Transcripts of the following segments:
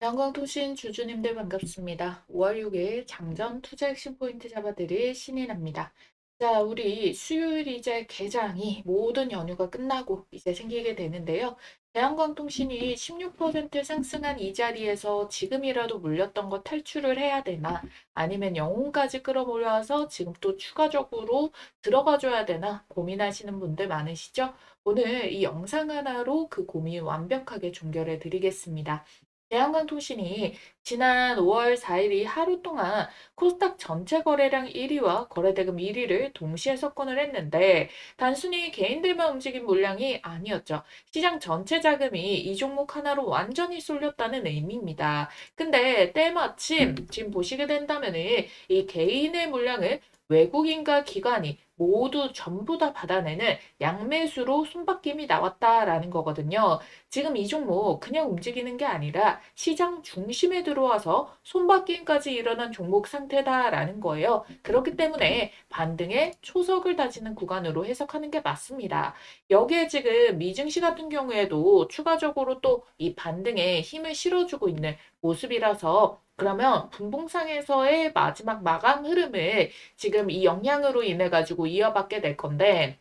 양광통신 주주님들 반갑습니다. 5월 6일 장전 투자 핵심 포인트 잡아드릴 신인합니다. 자, 우리 수요일 이제 개장이 모든 연휴가 끝나고 이제 생기게 되는데요. 대한광통신이 16% 상승한 이 자리에서 지금이라도 물렸던 거 탈출을 해야 되나 아니면 영혼까지 끌어모아서 지금 또 추가적으로 들어가줘야 되나 고민하시는 분들 많으시죠? 오늘 이 영상 하나로 그 고민 완벽하게 종결해 드리겠습니다. 대한광통신이 지난 5월 4일이 하루 동안 코스닥 전체 거래량 1위와 거래대금 1위를 동시에 석권을 했는데 단순히 개인들만 움직인 물량이 아니었죠. 시장 전체 자금이 이 종목 하나로 완전히 쏠렸다는 의미입니다. 근데 때마침 지금 보시게 된다면은 이 개인의 물량을 외국인과 기관이 모두 전부 다 받아내는 양매수로 손바뀜이 나왔다라는 거거든요. 지금 이 종목 그냥 움직이는 게 아니라 시장 중심에 들어와서 손바뀜까지 일어난 종목 상태다라는 거예요. 그렇기 때문에 반등의 초석을 다지는 구간으로 해석하는 게 맞습니다. 여기에 지금 미증시 같은 경우에도 추가적으로 또 이 반등에 힘을 실어주고 있는 모습이라서 그러면 분봉상에서의 마지막 마감 흐름을 지금 이 영향으로 인해 가지고 이어받게 될 건데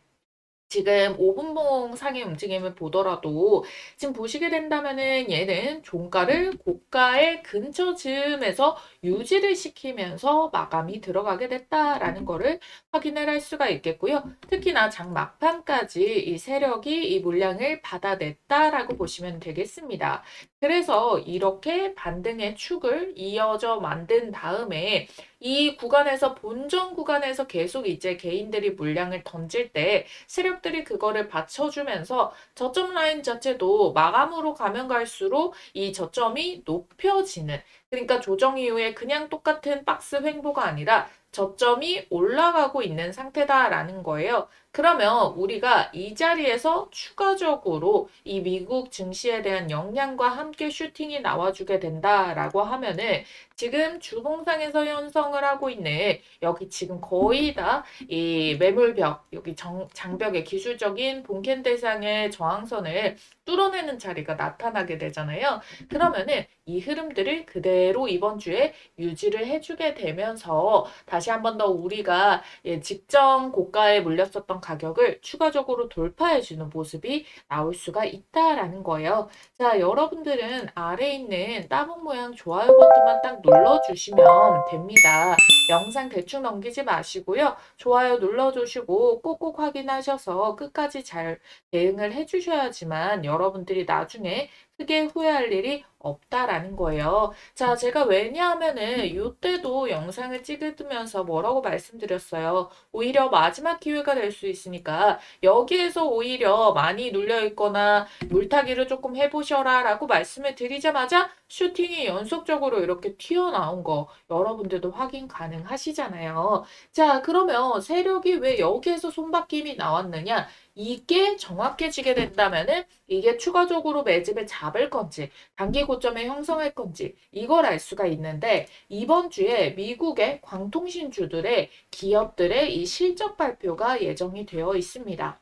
지금 5분봉 상의 움직임을 보더라도 지금 보시게 된다면은 얘는 종가를 고가의 근처 즈음에서 유지를 시키면서 마감이 들어가게 됐다라는 거를 확인을 할 수가 있겠고요. 특히나 장 막판까지 이 세력이 이 물량을 받아냈다라고 보시면 되겠습니다. 그래서 이렇게 반등의 축을 이어져 만든 다음에 이 구간에서 본전 구간에서 계속 이제 개인들이 물량을 던질 때 세력들이 그거를 받쳐주면서 저점 라인 자체도 마감으로 가면 갈수록 이 저점이 높여지는 그러니까 조정 이후에 그냥 똑같은 박스 횡보가 아니라 저점이 올라가고 있는 상태다라는 거예요. 그러면 우리가 이 자리에서 추가적으로 이 미국 증시에 대한 영향과 함께 슈팅이 나와주게 된다라고 하면은 지금 주봉상에서 형성을 하고 있는 여기 지금 거의 다 이 매물벽 여기 장벽의 기술적인 본캔 대상의 저항선을 뚫어내는 자리가 나타나게 되잖아요. 그러면은 이 흐름들을 그대로 이번 주에 유지를 해주게 되면서 다시 한 번 더 우리가 직전 고가에 물렸었던 가격을 추가적으로 돌파해주는 모습이 나올 수가 있다라는 거예요. 자, 여러분들은 아래에 있는 따봉 모양 좋아요 버튼만 딱 눌러주시면 됩니다. 영상 대충 넘기지 마시고요. 좋아요 눌러주시고 꼭꼭 확인하셔서 끝까지 잘 대응을 해주셔야지만 여러분들이 나중에 크게 후회할 일이 없다라는 거예요. 자, 제가 왜냐하면은 이때도 영상을 찍으면서 뭐라고 말씀드렸어요. 오히려 마지막 기회가 될 수 있으니까 여기에서 오히려 많이 눌려 있거나 물타기를 조금 해보셔라 라고 말씀을 드리자마자 슈팅이 연속적으로 이렇게 튀어나온 거 여러분들도 확인 가능하시잖아요. 자, 그러면 세력이 왜 여기에서 손바뀜이 나왔느냐? 이게 정확해지게 된다면은 이게 추가적으로 매집을 잡을 건지 단기 고점에 형성할 건지 이걸 알 수가 있는데 이번 주에 미국의 광통신주들의 기업들의 이 실적 발표가 예정이 되어 있습니다.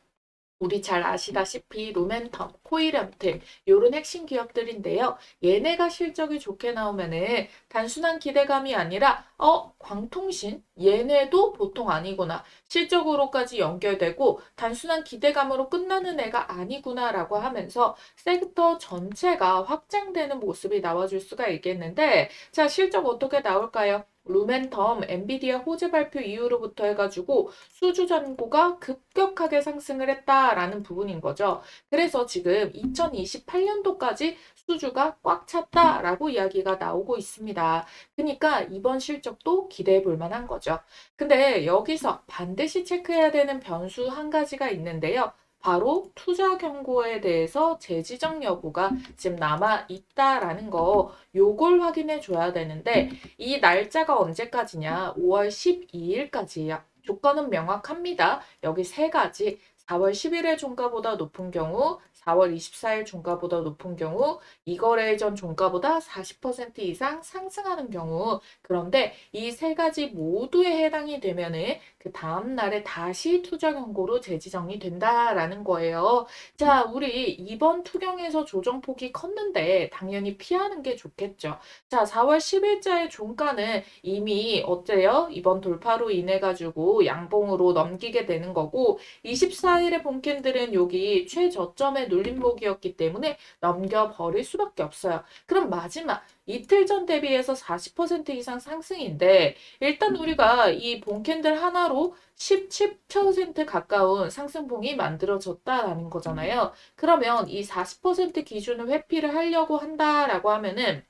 우리 잘 아시다시피 루멘텀, 코이런트 요런 핵심 기업들인데요. 얘네가 실적이 좋게 나오면은 단순한 기대감이 아니라 광통신 얘네도 보통 아니구나. 실적으로까지 연결되고 단순한 기대감으로 끝나는 애가 아니구나라고 하면서 섹터 전체가 확장되는 모습이 나와줄 수가 있겠는데 자, 실적 어떻게 나올까요? 루멘텀, 엔비디아 호재 발표 이후로부터 해가지고 수주 잔고가 급격하게 상승을 했다라는 부분인 거죠. 그래서 지금 2028년도까지 수주가 꽉 찼다라고 이야기가 나오고 있습니다. 그러니까 이번 실적도 기대해 볼 만한 거죠. 근데 여기서 반드시 체크해야 되는 변수 한 가지가 있는데요. 바로 투자 경고에 대해서 재지정 여부가 지금 남아 있다라는 거 요걸 확인해 줘야 되는데 이 날짜가 언제까지냐? 5월 12일까지예요. 조건은 명확합니다. 여기 세 가지. 4월 10일의 종가보다 높은 경우, 4월 24일 종가보다 높은 경우, 이거래 전 종가보다 40% 이상 상승하는 경우, 그런데 이 세 가지 모두에 해당이 되면은 그 다음 날에 다시 투자 경고로 재지정이 된다라는 거예요. 자, 우리 이번 투경에서 조정폭이 컸는데 당연히 피하는 게 좋겠죠. 자, 4월 10일자의 종가는 이미 어때요? 이번 돌파로 인해 가지고 양봉으로 넘기게 되는 거고 24일의 본캔들은 여기 최저점의 눌림목이었기 때문에 넘겨버릴 수밖에 없어요. 그럼 마지막 이틀 전 대비해서 40% 이상 상승인데 일단 우리가 이 본캔들 하나로 17% 가까운 상승봉이 만들어졌다라는 거잖아요. 그러면 이 40% 기준을 회피를 하려고 한다라고 하면은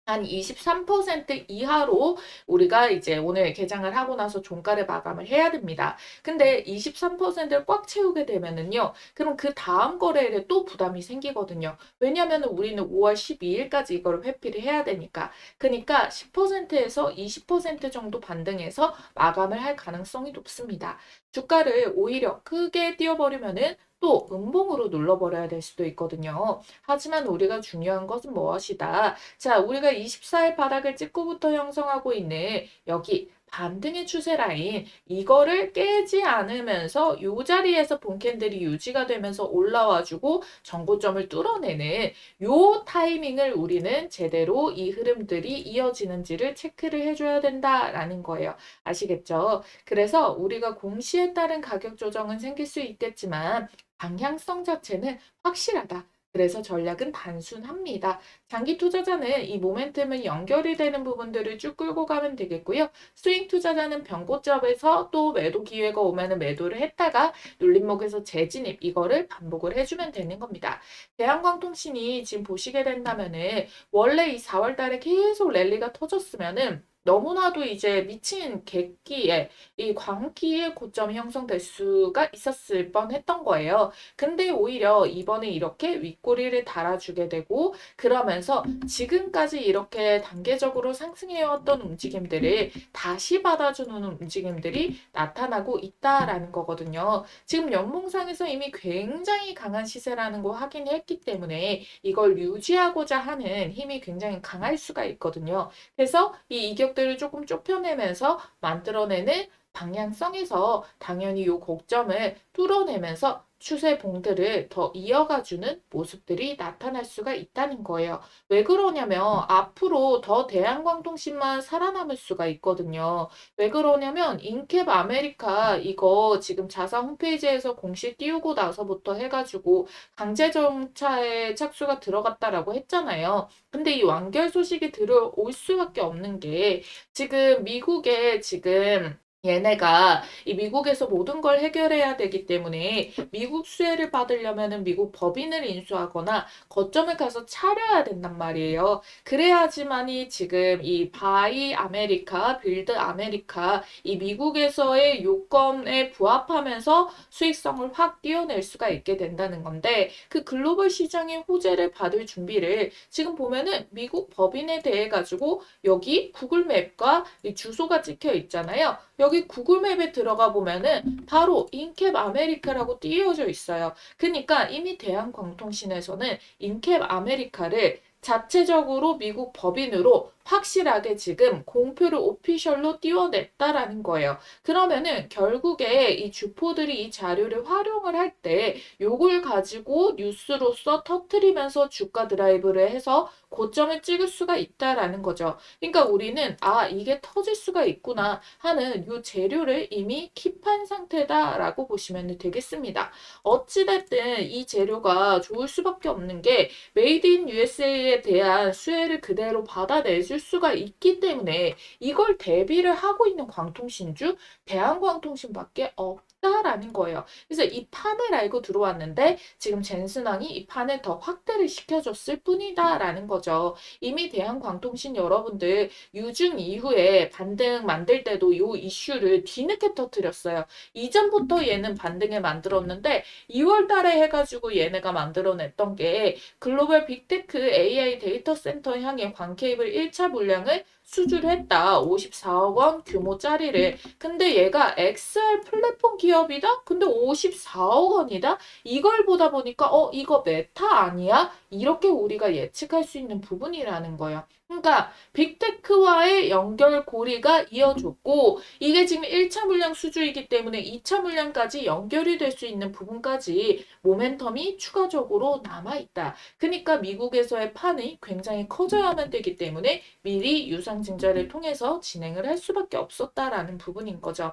한 23% 이하로 우리가 이제 오늘 개장을 하고 나서 종가를 마감을 해야 됩니다. 근데 23%를 꽉 채우게 되면은요. 그럼 그 다음 거래일에 또 부담이 생기거든요. 왜냐면은 우리는 5월 12일까지 이거를 회피를 해야 되니까. 그러니까 10%에서 20% 정도 반등해서 마감을 할 가능성이 높습니다. 주가를 오히려 크게 띄워버리면은 또 음봉으로 눌러버려야 될 수도 있거든요. 하지만 우리가 중요한 것은 무엇이다? 자, 우리가 24일 바닥을 찍고부터 형성하고 있는 여기 반등의 추세 라인 이거를 깨지 않으면서 이 자리에서 본캔들이 유지가 되면서 올라와주고 전고점을 뚫어내는 요 타이밍을 우리는 제대로 이 흐름들이 이어지는지를 체크를 해줘야 된다라는 거예요. 아시겠죠? 그래서 우리가 공시에 따른 가격 조정은 생길 수 있겠지만 방향성 자체는 확실하다. 그래서 전략은 단순합니다. 장기 투자자는 이 모멘텀은 연결이 되는 부분들을 쭉 끌고 가면 되겠고요. 스윙 투자자는 변고점에서 또 매도 기회가 오면 매도를 했다가 눌림목에서 재진입 이거를 반복을 해주면 되는 겁니다. 대한광통신이 지금 보시게 된다면은 원래 이 4월 달에 계속 랠리가 터졌으면은 너무나도 이제 미친 객기에 이 광기의 고점이 형성될 수가 있었을 뻔했던 거예요. 근데 오히려 이번에 이렇게 윗꼬리를 달아주게 되고 그러면서 지금까지 이렇게 단계적으로 상승해왔던 움직임들을 다시 받아주는 움직임들이 나타나고 있다라는 거거든요. 지금 연봉상에서 이미 굉장히 강한 시세라는 거 확인했기 때문에 이걸 유지하고자 하는 힘이 굉장히 강할 수가 있거든요. 그래서 이 이격들을 조금 좁혀내면서 만들어내는 방향성에서 당연히 이 고점을 뚫어내면서 추세 봉들을 더 이어가주는 모습들이 나타날 수가 있다는 거예요. 왜 그러냐면 앞으로 더 대한광통신만 살아남을 수가 있거든요. 왜 그러냐면 인캡 아메리카 이거 지금 자사 홈페이지에서 공시 띄우고 나서부터 해가지고 강제 정차에 착수가 들어갔다라고 했잖아요. 근데 이 완결 소식이 들어올 수밖에 없는 게 지금 미국에 지금 얘네가 이 미국에서 모든 걸 해결해야 되기 때문에 미국 수혜를 받으려면은 미국 법인을 인수하거나 거점을 가서 차려야 된단 말이에요. 그래야지만이 지금 이 바이 아메리카, 빌드 아메리카 이 미국에서의 요건에 부합하면서 수익성을 확 띄어낼 수가 있게 된다는 건데 그 글로벌 시장의 호재를 받을 준비를 지금 보면은 미국 법인에 대해 가지고 여기 구글 맵과 이 주소가 찍혀 있잖아요. 여기 구글 맵에 들어가 보면은 바로 인캡 아메리카라고 띄어져 있어요. 그러니까 이미 대한광통신에서는 인캡 아메리카를 자체적으로 미국 법인으로 확실하게 지금 공표를 오피셜로 띄워냈다라는 거예요. 그러면은 결국에 이 주포들이 이 자료를 활용을 할 때 요걸 가지고 뉴스로서 터트리면서 주가 드라이브를 해서 고점을 찍을 수가 있다라는 거죠. 그러니까 우리는 아 이게 터질 수가 있구나 하는 요 재료를 이미 킵한 상태다라고 보시면 되겠습니다. 어찌됐든 이 재료가 좋을 수밖에 없는 게 메이드 인 USA에 대한 수혜를 그대로 받아낼 수가 있기 때문에 이걸 대비를 하고 있는 광통신주 대한광통신밖에 없다라는 거예요. 그래서 이 판을 알고 들어왔는데 지금 젠슨왕이 이 판을 더 확대를 시켜줬을 뿐이다라는 거죠. 이미 대한광통신 여러분들 유중 이후에 반등 만들 때도 이 이슈를 뒤늦게 터뜨렸어요. 이전부터 얘는 반등을 만들었는데 2월 달에 해가지고 얘네가 만들어냈던 게 글로벌 빅테크 AI 데이터 센터 향해 광케이블 1차 물량을 수주를 했다. 54억 원 규모짜리를. 근데 얘가 XR 플랫폼 기업 기업이다? 근데 54억 원이다? 이걸 보다 보니까 이거 메타 아니야? 이렇게 우리가 예측할 수 있는 부분이라는 거예요. 그러니까 빅테크와의 연결고리가 이어졌고 이게 지금 1차 물량 수주이기 때문에 2차 물량까지 연결이 될 수 있는 부분까지 모멘텀이 추가적으로 남아있다. 그러니까 미국에서의 판이 굉장히 커져야만 되기 때문에 미리 유상증자를 통해서 진행을 할 수밖에 없었다라는 부분인 거죠.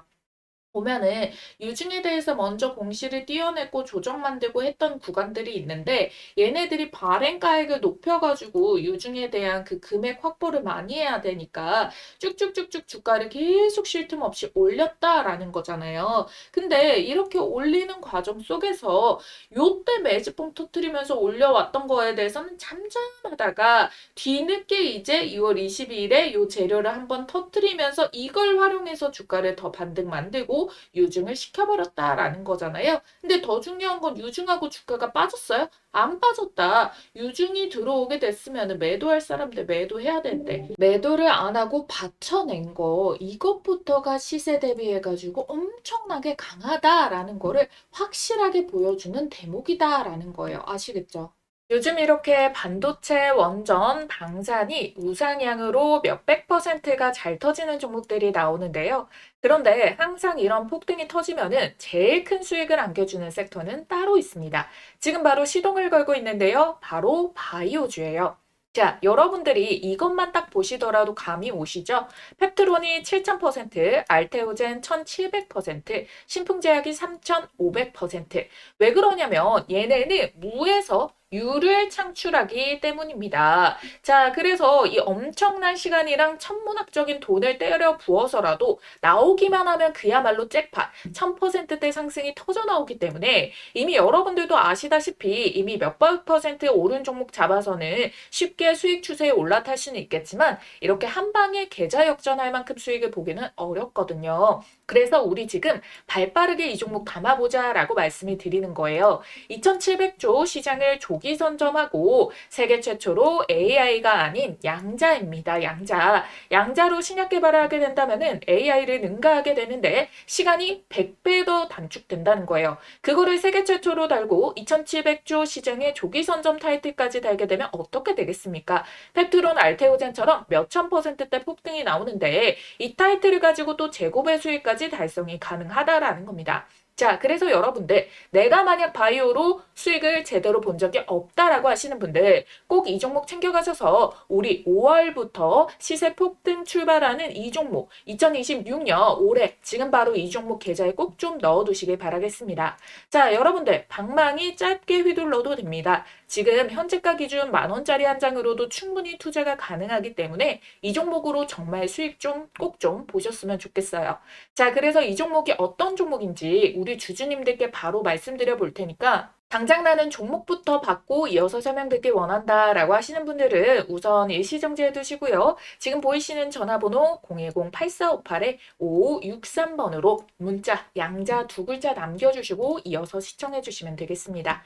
보면은 유증에 대해서 먼저 공시를 띄어내고 조정 만들고 했던 구간들이 있는데 얘네들이 발행가액을 높여가지고 유증에 대한 그 금액 확보를 많이 해야 되니까 쭉쭉쭉쭉 주가를 계속 쉴 틈 없이 올렸다라는 거잖아요. 근데 이렇게 올리는 과정 속에서 요때 매집봉 터트리면서 올려왔던 거에 대해서는 잠잠하다가 뒤늦게 이제 2월 22일에 요 재료를 한번 터트리면서 이걸 활용해서 주가를 더 반등 만들고 유증을 시켜버렸다라는 거잖아요. 근데 더 중요한 건 유증하고 주가가 빠졌어요? 안 빠졌다. 유증이 들어오게 됐으면 매도할 사람들 매도해야 된대. 매도를 안 하고 받쳐낸 거 이것부터가 시세 대비해가지고 엄청나게 강하다라는 거를 확실하게 보여주는 대목이다라는 거예요. 아시겠죠? 요즘 이렇게 반도체, 원전, 방산이 우상향으로 몇백 퍼센트가 잘 터지는 종목들이 나오는데요. 그런데 항상 이런 폭등이 터지면은 제일 큰 수익을 안겨주는 섹터는 따로 있습니다. 지금 바로 시동을 걸고 있는데요. 바로 바이오주예요. 자, 여러분들이 이것만 딱 보시더라도 감이 오시죠? 펩트론이 7000%, 알테오젠 1700%, 신풍제약이 3500%. 왜 그러냐면 얘네는 무에서 유를 창출하기 때문입니다. 자, 그래서 이 엄청난 시간이랑 천문학적인 돈을 때려 부어서라도 나오기만 하면 그야말로 잭팟, 1000%대 상승이 터져 나오기 때문에 이미 여러분들도 아시다시피 이미 몇백 퍼센트 오른 종목 잡아서는 쉽게 수익 추세에 올라탈 수는 있겠지만 이렇게 한 방에 계좌 역전할 만큼 수익을 보기는 어렵거든요. 그래서 우리 지금 발빠르게 이 종목 담아보자 라고 말씀을 드리는 거예요. 2700조 시장을 조기 선점하고 세계 최초로 AI가 아닌 양자입니다. 양자. 양자로 신약 개발을 하게 된다면 AI를 능가하게 되는데 시간이 100배 더 단축된다는 거예요. 그거를 세계 최초로 달고 2700조 시장의 조기 선점 타이틀까지 달게 되면 어떻게 되겠습니까? 펩트론 알테오젠처럼 몇천 퍼센트대 폭등이 나오는데 이 타이틀을 가지고 또 제곱의 수익까지 달성이 가능하다라는 겁니다. 자, 그래서 여러분들 내가 만약 바이오로 수익을 제대로 본 적이 없다라고 하시는 분들 꼭 이 종목 챙겨가셔서 우리 5월부터 시세 폭등 출발하는 이 종목 2026년 올해 지금 바로 이 종목 계좌에 꼭 좀 넣어두시길 바라겠습니다. 자, 여러분들 방망이 짧게 휘둘러도 됩니다. 지금 현재가 기준 10,000원짜리 한 장으로도 충분히 투자가 가능하기 때문에 이 종목으로 정말 수익 좀 꼭 좀 보셨으면 좋겠어요. 자, 그래서 이 종목이 어떤 종목인지 우리 주주님들께 바로 말씀드려 볼 테니까 당장 나는 종목부터 받고 이어서 설명드리길 원한다라고 하시는 분들은 우선 일시정지해 두시고요. 지금 보이시는 전화번호 010-8458-5563번으로 문자 양자 두 글자 남겨주시고 이어서 시청해 주시면 되겠습니다.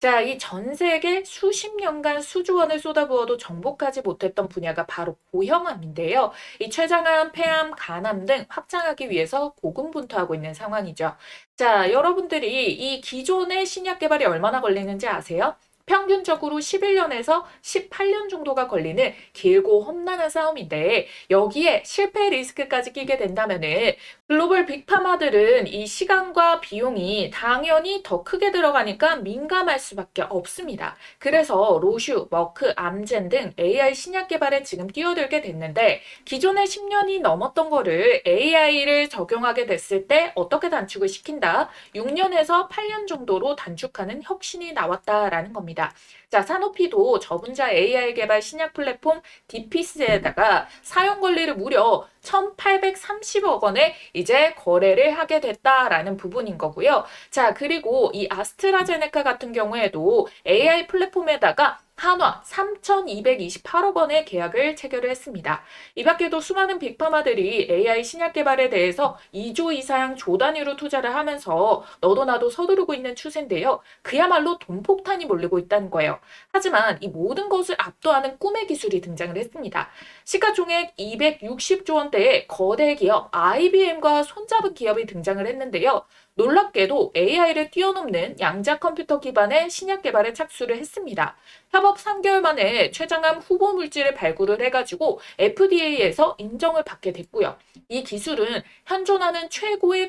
자, 이 전 세계 수십 년간 수조 원을 쏟아부어도 정복하지 못했던 분야가 바로 고형암인데요. 이 췌장암, 폐암, 간암 등 확장하기 위해서 고군분투하고 있는 상황이죠. 자, 여러분들이 이 기존의 신약 개발이 얼마나 걸리는지 아세요? 평균적으로 11년에서 18년 정도가 걸리는 길고 험난한 싸움인데 여기에 실패 리스크까지 끼게 된다면은 글로벌 빅파마들은 이 시간과 비용이 당연히 더 크게 들어가니까 민감할 수밖에 없습니다. 그래서 로슈, 머크, 암젠 등 AI 신약 개발에 지금 뛰어들게 됐는데 기존의 10년이 넘었던 거를 AI를 적용하게 됐을 때 어떻게 단축을 시킨다? 6년에서 8년 정도로 단축하는 혁신이 나왔다라는 겁니다. 자, 사노피도 저분자 AI 개발 신약 플랫폼 디피스에다가 사용 권리를 무려 1,830억 원에 이제 거래를 하게 됐다라는 부분인 거고요. 자, 그리고 이 아스트라제네카 같은 경우에도 AI 플랫폼에다가 한화 3,228억 원의 계약을 체결을 했습니다. 이 밖에도 수많은 빅파마들이 AI 신약 개발에 대해서 2조 이상 조 단위로 투자를 하면서 너도 나도 서두르고 있는 추세인데요. 그야말로 돈폭탄이 몰리고 있다는 거예요. 하지만 이 모든 것을 압도하는 꿈의 기술이 등장을 했습니다. 시가총액 260조 원대의 거대 기업 IBM과 손잡은 기업이 등장을 했는데요. 놀랍게도 AI를 뛰어넘는 양자 컴퓨터 기반의 신약 개발에 착수를 했습니다. 협업 3개월 만에 최장암 후보 물질을 발굴을 해가지고 FDA에서 인정을 받게 됐고요. 이 기술은 현존하는 최고의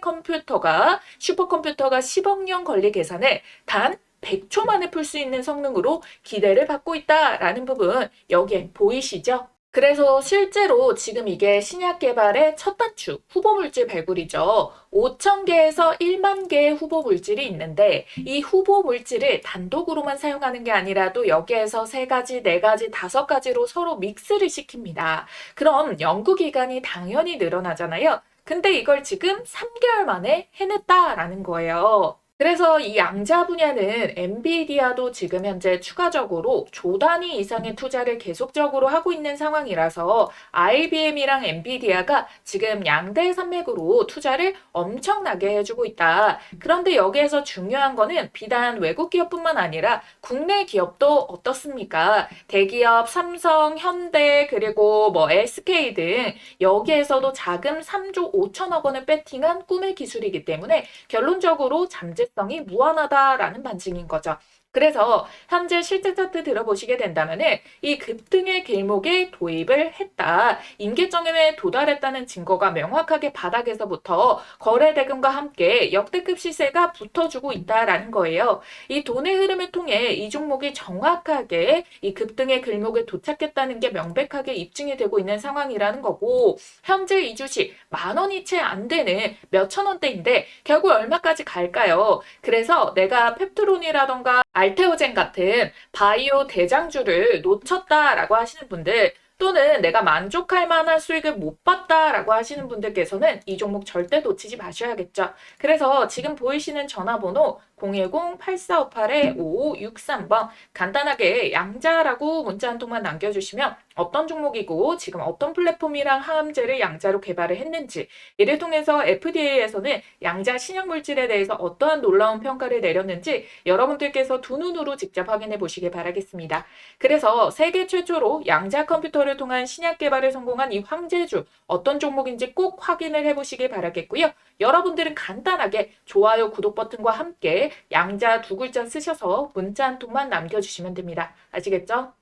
슈퍼컴퓨터가 10억 년 권리 계산을 단 100초 만에 풀 수 있는 성능으로 기대를 받고 있다라는 부분 여기에 보이시죠? 그래서 실제로 지금 이게 신약 개발의 첫 단추, 후보 물질 발굴이죠. 5,000개에서 1만 개의 후보 물질이 있는데 이 후보 물질을 단독으로만 사용하는 게 아니라도 여기에서 3가지, 4가지, 5가지로 서로 믹스를 시킵니다. 그럼 연구 기간이 당연히 늘어나잖아요. 근데 이걸 지금 3개월 만에 해냈다라는 거예요. 그래서 이 양자 분야는 엔비디아도 지금 현재 추가적으로 조 단위 이상의 투자를 계속적으로 하고 있는 상황이라서 IBM이랑 엔비디아가 지금 양대 산맥으로 투자를 엄청나게 해주고 있다. 그런데 여기에서 중요한 거는 비단 외국 기업뿐만 아니라 국내 기업도 어떻습니까? 대기업 삼성, 현대, 그리고 뭐 SK 등 여기에서도 자금 3조 5천억 원을 배팅한 꿈의 기술이기 때문에 결론적으로 잠재성이 무한하다라는 반증인 거죠. 그래서 현재 실제 차트 들어보시게 된다면은 이 급등의 길목에 도입을 했다. 임계점에 도달했다는 증거가 명확하게 바닥에서부터 거래 대금과 함께 역대급 시세가 붙어주고 있다라는 거예요. 이 돈의 흐름을 통해 이 종목이 정확하게 이 급등의 길목에 도착했다는 게 명백하게 입증이 되고 있는 상황이라는 거고 현재 이 주식 10,000원이 채 안 되는 몇천 원대인데 결국 얼마까지 갈까요? 그래서 내가 펩트론이라던가 알테오젠 같은 바이오 대장주를 놓쳤다라고 하시는 분들 또는 내가 만족할 만한 수익을 못 봤다라고 하시는 분들께서는 이 종목 절대 놓치지 마셔야겠죠. 그래서 지금 보이시는 전화번호 010-8458-5563번 간단하게 양자라고 문자 한 통만 남겨주시면 어떤 종목이고 지금 어떤 플랫폼이랑 항암제를 양자로 개발을 했는지 이를 통해서 FDA에서는 양자 신약 물질에 대해서 어떠한 놀라운 평가를 내렸는지 여러분들께서 두 눈으로 직접 확인해 보시길 바라겠습니다. 그래서 세계 최초로 양자 컴퓨터를 통한 신약 개발에 성공한 이 황제주 어떤 종목인지 꼭 확인을 해보시길 바라겠고요. 여러분들은 간단하게 좋아요, 구독 버튼과 함께 양자 2글자 쓰셔서 문자 한 통만 남겨주시면 됩니다. 아시겠죠?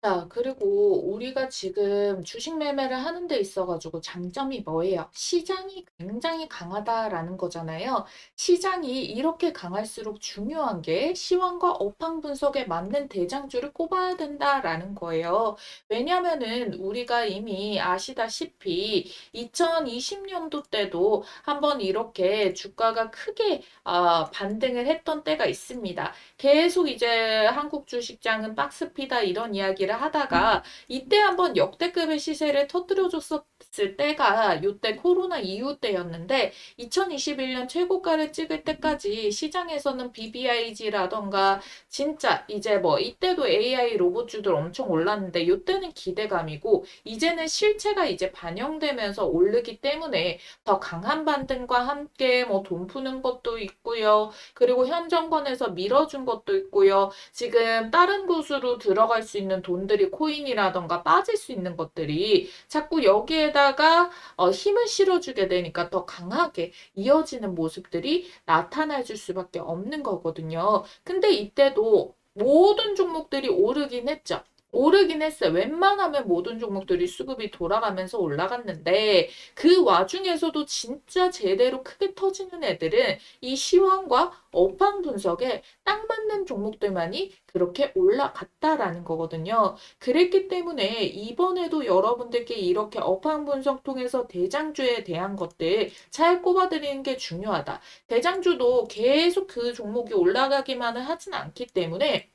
자, 그리고 우리가 지금 주식 매매를 하는 데 있어가지고 장점이 뭐예요? 시장이 굉장히 강하다라는 거잖아요. 시장이 이렇게 강할수록 중요한 게 시황과 업황 분석에 맞는 대장주를 꼽아야 된다라는 거예요. 왜냐면은 우리가 이미 아시다시피 2020년도 때도 한번 이렇게 주가가 크게 반등을 했던 때가 있습니다. 계속 이제 한국 주식장은 박스피다 이런 이야기를 하다가 이때 한번 역대급의 시세를 터뜨려 줬었을 때가 이때 코로나 이후 때였는데 2021년 최고가를 찍을 때까지 시장에서는 BBIG라던가 진짜 이제 뭐 이때도 AI 로봇주들 엄청 올랐는데 이때는 기대감이고 이제는 실체가 이제 반영되면서 오르기 때문에 더 강한 반등과 함께 뭐 돈 푸는 것도 있고요. 그리고 현 정권에서 밀어준 것도 있고요. 지금 다른 곳으로 들어갈 수 있는 돈들이 코인이라던가 빠질 수 있는 것들이 자꾸 여기에다가 힘을 실어주게 되니까 더 강하게 이어지는 모습들이 나타날 수밖에 없는 거거든요. 근데 이때도 모든 종목들이 오르긴 했죠. 오르긴 했어요. 웬만하면 모든 종목들이 수급이 돌아가면서 올라갔는데 그 와중에서도 진짜 제대로 크게 터지는 애들은 이 시황과 업황 분석에 딱 맞는 종목들만이 그렇게 올라갔다라는 거거든요. 그랬기 때문에 이번에도 여러분들께 이렇게 업황 분석 통해서 대장주에 대한 것들 잘 꼽아드리는 게 중요하다. 대장주도 계속 그 종목이 올라가기만은 하진 않기 때문에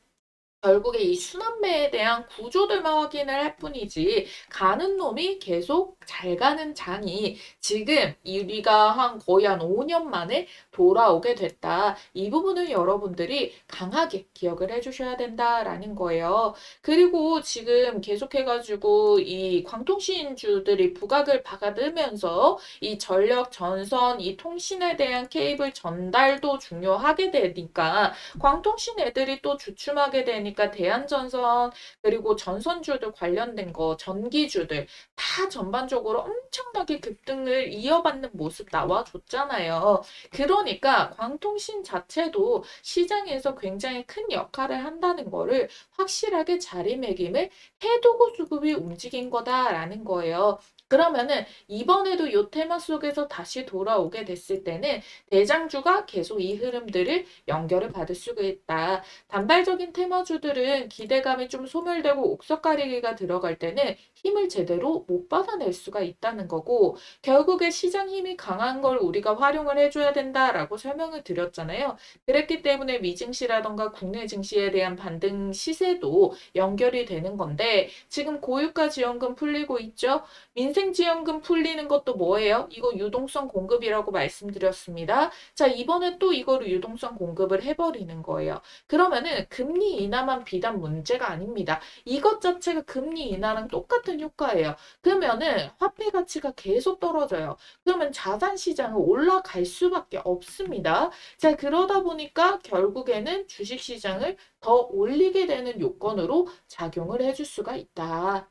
결국에 이 순환매에 대한 구조들만 확인을 할 뿐이지 가는 놈이 계속 잘 가는 장이 지금 우리가 거의 한 5년 만에 돌아오게 됐다. 이 부분을 여러분들이 강하게 기억을 해주셔야 된다라는 거예요. 그리고 지금 계속해가지고 이 광통신주들이 부각을 받으면서 이 전력, 전선, 이 통신에 대한 케이블 전달도 중요하게 되니까 광통신 애들이 또 주춤하게 되니 되니까 대한전선 그리고 전선주들 관련된 거, 전기주들 다 전반적으로 엄청나게 급등을 이어받는 모습 나와줬잖아요. 그러니까 광통신 자체도 시장에서 굉장히 큰 역할을 한다는 거를 확실하게 자리매김을 해두고 수급이 움직인 거다라는 거예요. 그러면은 이번에도 요 테마 속에서 다시 돌아오게 됐을 때는 대장주가 계속 이 흐름들을 연결을 받을 수가 있다. 단발적인 테마주들은 기대감이 좀 소멸되고 옥석가리기가 들어갈 때는 힘을 제대로 못 받아낼 수가 있다는 거고, 결국에 시장 힘이 강한 걸 우리가 활용을 해줘야 된다라고 설명을 드렸잖아요. 그랬기 때문에 미증시라던가 국내 증시에 대한 반등 시세도 연결이 되는 건데, 지금 고유가 지원금 풀리고 있죠. 민생지원금 풀리는 것도 뭐예요? 이거 유동성 공급이라고 말씀드렸습니다. 자, 이번에 또 이거를 유동성 공급을 해버리는 거예요. 그러면은 금리 인하만 비단 문제가 아닙니다. 이것 자체가 금리 인하랑 똑같은 효과예요. 그러면은 화폐 가치가 계속 떨어져요. 그러면 자산 시장은 올라갈 수밖에 없습니다. 자, 그러다 보니까 결국에는 주식 시장을 더 올리게 되는 요건으로 작용을 해줄 수가 있다.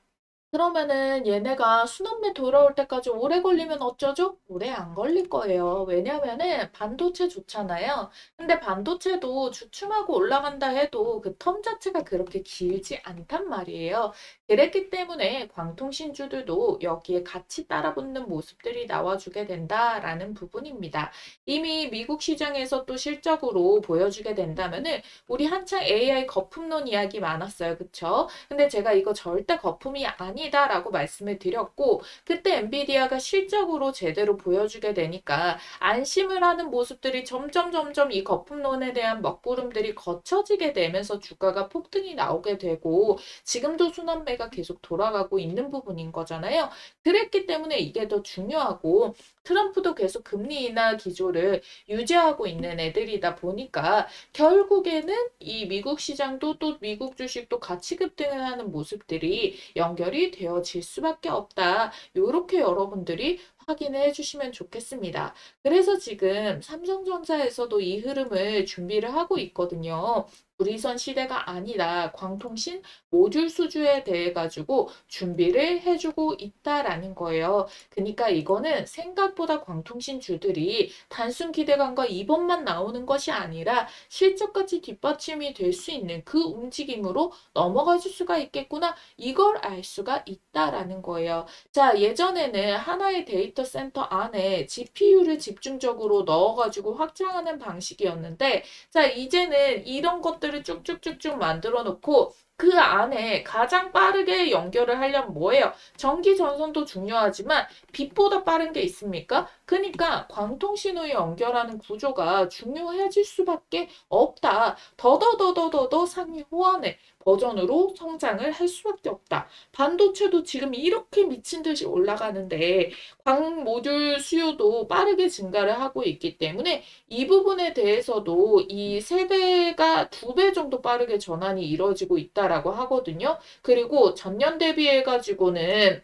그러면은 얘네가 순환매 돌아올 때까지 오래 걸리면 어쩌죠? 오래 안 걸릴 거예요. 왜냐면은 반도체 좋잖아요. 근데 반도체도 주춤하고 올라간다 해도 그 텀 자체가 그렇게 길지 않단 말이에요. 그랬기 때문에 광통신주들도 여기에 같이 따라붙는 모습들이 나와주게 된다라는 부분입니다. 이미 미국 시장에서 또 실적으로 보여주게 된다면은 우리 한창 AI 거품론 이야기 많았어요. 그쵸? 근데 제가 이거 절대 거품이 아니다라고 말씀을 드렸고, 그때 엔비디아가 실적으로 제대로 보여주게 되니까 안심을 하는 모습들이 점점 이 거품론에 대한 먹구름들이 거쳐지게 되면서 주가가 폭등이 나오게 되고, 지금도 순환매가 계속 돌아가고 있는 부분인 거잖아요. 그랬기 때문에 이게 더 중요하고, 트럼프도 계속 금리 인하 기조를 유지하고 있는 애들이다 보니까 결국에는 이 미국 시장도 또 미국 주식도 같이 급등을 하는 모습들이 연결이 되어질 수밖에 없다. 요렇게 여러분들이 확인해 주시면 좋겠습니다. 그래서 지금 삼성전자에서도 이 흐름을 준비를 하고 있거든요. 불이선 시대가 아니라 광통신 모듈 수주에 대해 가지고 준비를 해주고 있다라는 거예요. 그러니까 이거는 생각보다 광통신 주들이 단순 기대감과 이번만 나오는 것이 아니라 실적까지 뒷받침이 될 수 있는 그 움직임으로 넘어가 줄 수가 있겠구나. 이걸 알 수가 있다라는 거예요. 자, 예전에는 하나의 데이터 센터 안에 GPU를 집중적으로 넣어가지고 확장하는 방식이었는데, 자, 이제는 이런 것들을 쭉쭉쭉쭉 만들어 놓고 그 안에 가장 빠르게 연결을 하려면 뭐예요? 전기 전선도 중요하지만 빛보다 빠른 게 있습니까? 그러니까 광통신호에 연결하는 구조가 중요해질 수밖에 없다. 더더더더더 상위 호환의 버전으로 성장을 할 수밖에 없다. 반도체도 지금 이렇게 미친 듯이 올라가는데 광 모듈 수요도 빠르게 증가를 하고 있기 때문에 이 부분에 대해서도 이 세대가 2배 정도 빠르게 전환이 이루어지고 있다라고 하거든요. 그리고 전년 대비해 가지고는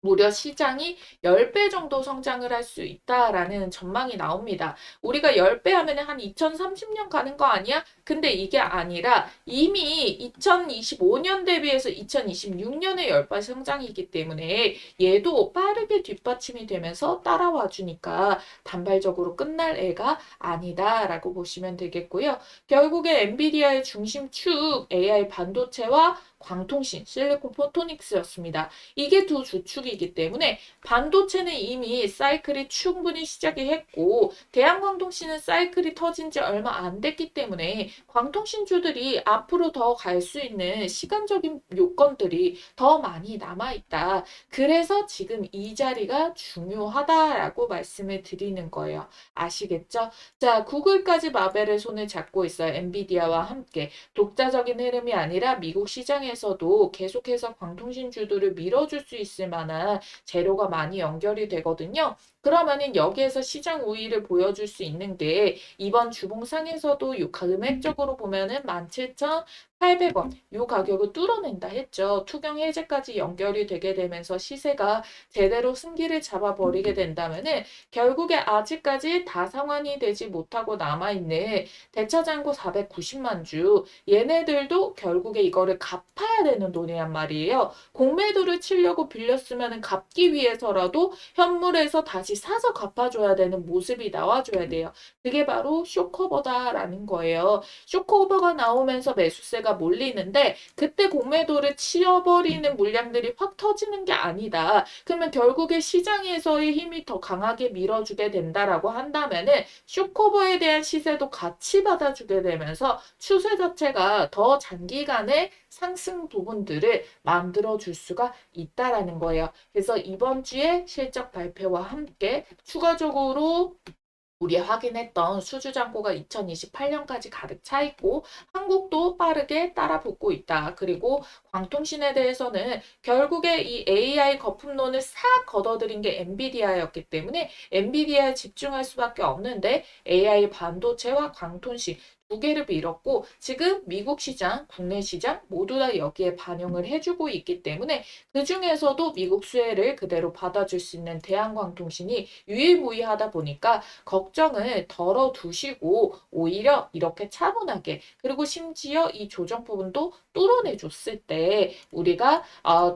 무려 시장이 10배 정도 성장을 할 수 있다라는 전망이 나옵니다. 우리가 10배 하면 한 2030년 가는 거 아니야? 근데 이게 아니라 이미 2025년 대비해서 2026년에 10배 성장이기 때문에 얘도 빠르게 뒷받침이 되면서 따라와 주니까 단발적으로 끝날 애가 아니다라고 보시면 되겠고요. 결국에 엔비디아의 중심축 AI 반도체와 광통신, 실리콘 포토닉스였습니다. 이게 두 주축이기 때문에 반도체는 이미 사이클이 충분히 시작이 했고 대한광통신은 사이클이 터진 지 얼마 안 됐기 때문에 광통신주들이 앞으로 더 갈 수 있는 시간적인 요건들이 더 많이 남아있다. 그래서 지금 이 자리가 중요하다라고 말씀을 드리는 거예요. 아시겠죠? 자, 구글까지 마벨의 손을 잡고 있어요. 엔비디아와 함께. 독자적인 흐름이 아니라 미국 시장에서도 계속해서 광통신주들을 밀어줄 수 있을 만한 재료가 많이 연결이 되거든요. 그러면은 여기에서 시장 우위를 보여줄 수 있는 게 이번 주봉상에서도 요 금액적으로 보면은 17,800원 요 가격을 뚫어낸다 했죠. 투경 해제까지 연결이 되게 되면서 시세가 제대로 승기를 잡아버리게 된다면은 결국에 아직까지 다 상환이 되지 못하고 남아있는 대차장고 490만 주 얘네들도 결국에 이거를 갚아야 되는 돈이란 말이에요. 공매도를 치려고 빌렸으면 갚기 위해서라도 현물에서 다시 사서 갚아줘야 되는 모습이 나와줘야 돼요. 그게 바로 쇼커버다라는 거예요. 쇼커버가 나오면서 매수세가 몰리는데 그때 공매도를 치워버리는 물량들이 확 터지는 게 아니다. 그러면 결국에 시장에서의 힘이 더 강하게 밀어주게 된다라고 한다면은 쇼커버에 대한 시세도 같이 받아주게 되면서 추세 자체가 더 장기간의 상승 부분들을 만들어줄 수가 있다라는 거예요. 그래서 이번 주에 실적 발표와 함께 추가적으로 우리 확인했던 수주잔고가 2028년까지 가득 차 있고 한국도 빠르게 따라붙고 있다. 그리고 광통신에 대해서는 결국에 이 AI 거품론을 싹 걷어들인 게 엔비디아였기 때문에 엔비디아에 집중할 수밖에 없는데 AI 반도체와 광통신 두 개를 밀었고 지금 미국 시장, 국내 시장 모두 다 여기에 반영을 해주고 있기 때문에 그 중에서도 미국 수혜를 그대로 받아줄 수 있는 대한광통신이 유일무이하다 보니까 걱정을 덜어두시고 오히려 이렇게 차분하게 그리고 심지어 이 조정 부분도 뚫어내줬을 때 우리가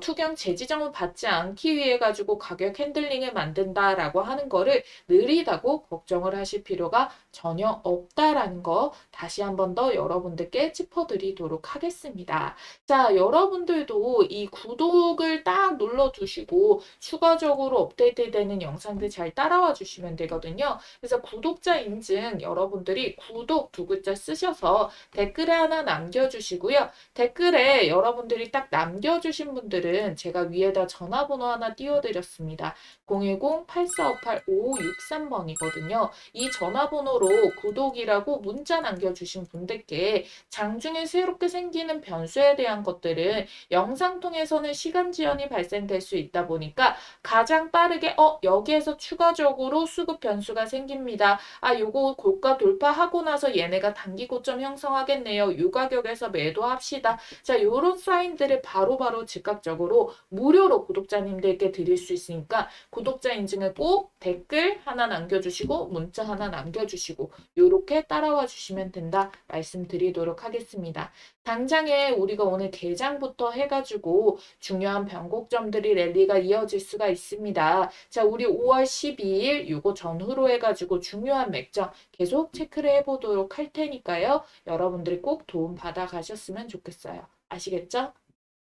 투경 재지정을 받지 않기 위해 가지고 가격 핸들링을 만든다라고 하는 거를 느리다고 걱정을 하실 필요가 전혀 없다라는 거 다시 한 번 더 여러분들께 짚어드리도록 하겠습니다. 자, 여러분들도 이 구독을 딱 눌러두시고 추가적으로 업데이트되는 영상들 잘 따라와 주시면 되거든요. 그래서 구독자 인증 여러분들이 구독 두 글자 쓰셔서 댓글에 하나 남겨주시고요. 댓글에 여러분들이 딱 남겨주신 분들은 제가 위에다 전화번호 하나 띄워드렸습니다. 010-8458-5563번이거든요. 이 전화번호로 구독이라고 문자 남겨주신 분들께 장중에 새롭게 생기는 변수에 대한 것들은 영상 통해서는 시간 지연이 발생될 수 있다 보니까 가장 빠르게 여기에서 추가적으로 수급 변수가 생깁니다. 요거 고가 돌파하고 나서 얘네가 단기 고점 형성하겠네요. 이 가격에서 매도합시다. 자, 요런 사인들을 바로바로 즉각적으로 무료로 구독자님들께 드릴 수 있으니까 구독자 인증을 꼭 댓글 하나 남겨주시고 문자 하나 남겨주시고 요렇게 따라와 주시면 된다 말씀드리도록 하겠습니다. 당장에 우리가 오늘 개장부터 해가지고 중요한 변곡점들이 랠리가 이어질 수가 있습니다. 자, 우리 5월 12일 요거 전후로 해가지고 중요한 맥점 계속 체크를 해보도록 할 테니까요. 여러분들이 꼭 도움 받아 가셨으면 좋겠어요. 아시겠죠?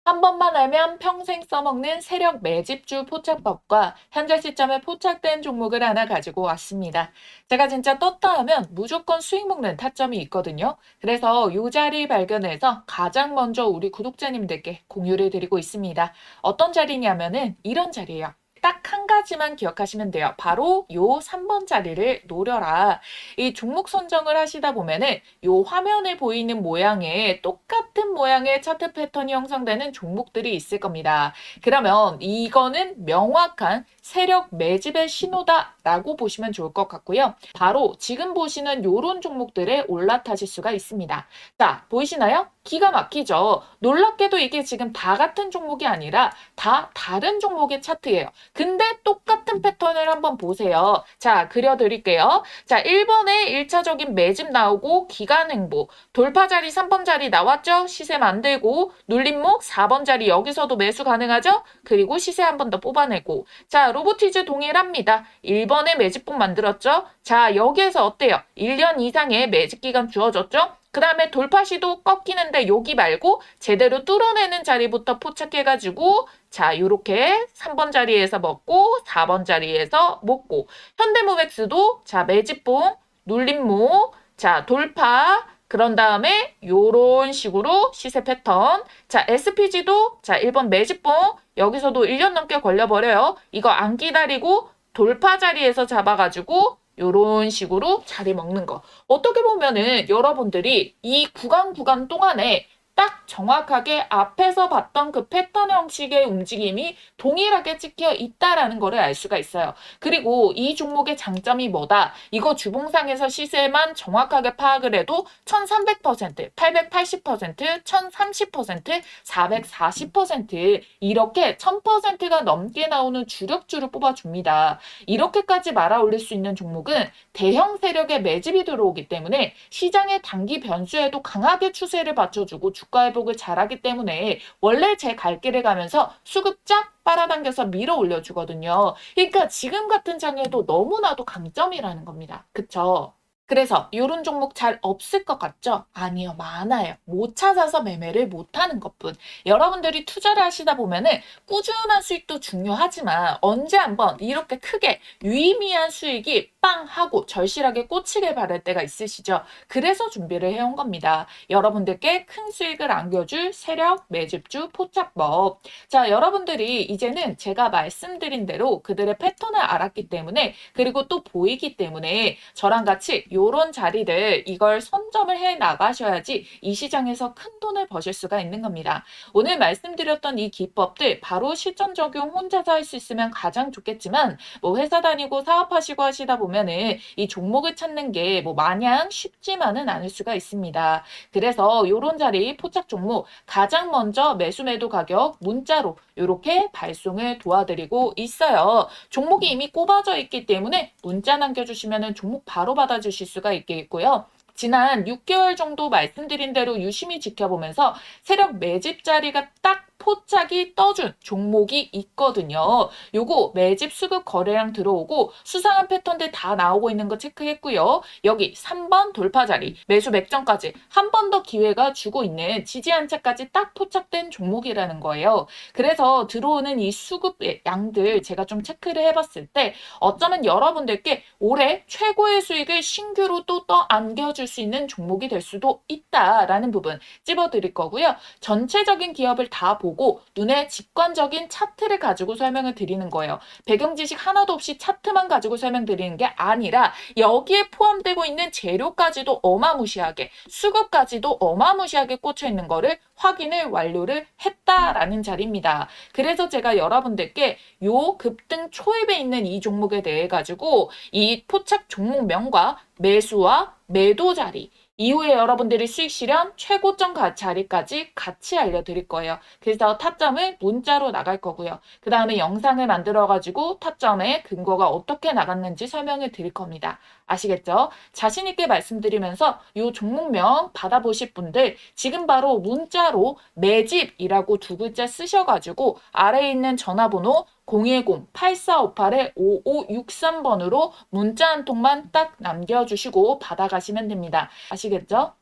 한 번만 알면 평생 써먹는 세력 매집주 포착법과 현재 시점에 포착된 종목을 하나 가지고 왔습니다. 제가 진짜 떴다 하면 무조건 수익 먹는 타점이 있거든요. 그래서 이 자리 발견해서 가장 먼저 우리 구독자님들께 공유를 드리고 있습니다. 어떤 자리냐면은 이런 자리예요. 딱 한 가지만 기억하시면 돼요. 바로 요 3번 자리를 노려라. 이 종목 선정을 하시다 보면은 요 화면에 보이는 모양의 똑같은 모양의 차트 패턴이 형성되는 종목들이 있을 겁니다. 그러면 이거는 명확한 세력 매집의 신호다라고 보시면 좋을 것 같고요. 바로 지금 보시는 요런 종목들에 올라타실 수가 있습니다. 자, 보이시나요? 기가 막히죠. 놀랍게도 이게 지금 다 같은 종목이 아니라 다 다른 종목의 차트예요. 근데 똑같은 패턴을 한번 보세요. 자, 그려드릴게요. 자, 1번에 1차적인 매집 나오고 기간 행보, 돌파 자리 3번 자리 나왔죠? 시세 만들고 눌림목 4번 자리 여기서도 매수 가능하죠? 그리고 시세 한 번 더 뽑아내고 자, 로보티즈 동일합니다. 1번에 매집봉 만들었죠? 자, 여기에서 어때요? 1년 이상의 매집 기간 주어졌죠? 그 다음에 돌파 시도 꺾이는데 여기 말고 제대로 뚫어내는 자리부터 포착해가지고 자, 요렇게 3번 자리에서 먹고 4번 자리에서 먹고 현대모백스도 자, 매집봉, 눌림목, 자, 돌파 그런 다음에 요런 식으로 시세 패턴 자, SPG도 자, 1번 매집봉 여기서도 1년 넘게 걸려버려요. 이거 안 기다리고 돌파 자리에서 잡아가지고 요런 식으로 자리 먹는 거. 어떻게 보면은 여러분들이 이 구간 동안에 딱 정확하게 앞에서 봤던 그 패턴 형식의 움직임이 동일하게 찍혀 있다라는 것을 알 수가 있어요. 그리고 이 종목의 장점이 뭐다? 이거 주봉상에서 시세만 정확하게 파악을 해도 1300%, 880%, 1030%, 440% 이렇게 1000%가 넘게 나오는 주력주를 뽑아줍니다. 이렇게까지 말아 올릴 수 있는 종목은 대형 세력의 매집이 들어오기 때문에 시장의 단기 변수에도 강하게 추세를 받쳐주고 주가 회복을 잘하기 때문에 원래 제 갈 길을 가면서 수급 쫙 빨아당겨서 밀어 올려주거든요. 그러니까 지금 같은 장에도 너무나도 강점이라는 겁니다. 그쵸? 그래서 이런 종목 잘 없을 것 같죠? 아니요, 많아요. 못 찾아서 매매를 못하는 것뿐. 여러분들이 투자를 하시다 보면은 꾸준한 수익도 중요하지만 언제 한번 이렇게 크게 유의미한 수익이 빵 하고 절실하게 꽂히길 바랄 때가 있으시죠? 그래서 준비를 해온 겁니다. 여러분들께 큰 수익을 안겨줄 세력, 매집주, 포착법. 자, 여러분들이 이제는 제가 말씀드린 대로 그들의 패턴을 알았기 때문에 그리고 또 보이기 때문에 저랑 같이 요런 자리를 이걸 선점을 해 나가셔야지 이 시장에서 큰 돈을 버실 수가 있는 겁니다. 오늘 말씀드렸던 이 기법들 바로 실전 적용 혼자서 할 수 있으면 가장 좋겠지만 뭐 회사 다니고 사업하시고 하시다 보면은 이 종목을 찾는 게 뭐 마냥 쉽지만은 않을 수가 있습니다. 그래서 요런 자리 포착 종목 가장 먼저 매수 매도 가격 문자로 이렇게 발송을 도와드리고 있어요. 종목이 이미 꼽아져 있기 때문에 문자 남겨주시면 종목 바로 받아주실 수가 있겠고요. 지난 6개월 정도 말씀드린 대로 유심히 지켜보면서 세력 매집 자리가 딱 포착이 떠준 종목이 있거든요. 요거 매집 수급 거래량 들어오고 수상한 패턴들 다 나오고 있는 거 체크했고요. 여기 3번 돌파 자리 매수 맥점까지 한 번 더 기회가 주고 있는 지지 한차까지 딱 포착된 종목이라는 거예요. 그래서 들어오는 이 수급의 양들 제가 좀 체크를 해봤을 때 어쩌면 여러분들께 올해 최고의 수익을 신규로 또 안겨줄 수 있는 종목이 될 수도 있다라는 부분 찝어드릴 거고요. 전체적인 기업을 다 보고 눈에 직관적인 차트를 가지고 설명을 드리는 거예요. 배경 지식 하나도 없이 차트만 가지고 설명드리는 게 아니라 여기에 포함되고 있는 재료까지도 어마무시하게 수급까지도 어마무시하게 꽂혀 있는 거를 확인을 완료를 했다라는 자리입니다. 그래서 제가 여러분들께 요 급등 초입에 있는 이 종목에 대해 가지고 이 포착 종목명과 매수와 매도 자리 이후에 여러분들이 수익 실현 최고점 자리까지 같이 알려드릴 거예요. 그래서 타점을 문자로 나갈 거고요. 그 다음에 영상을 만들어가지고 타점의 근거가 어떻게 나갔는지 설명을 드릴 겁니다. 아시겠죠? 자신 있게 말씀드리면서 이 종목명 받아보실 분들 지금 바로 문자로 매집이라고 두 글자 쓰셔가지고 아래에 있는 전화번호 010-8458-5563번으로 문자 한 통만 딱 남겨주시고 받아가시면 됩니다. 아시겠죠?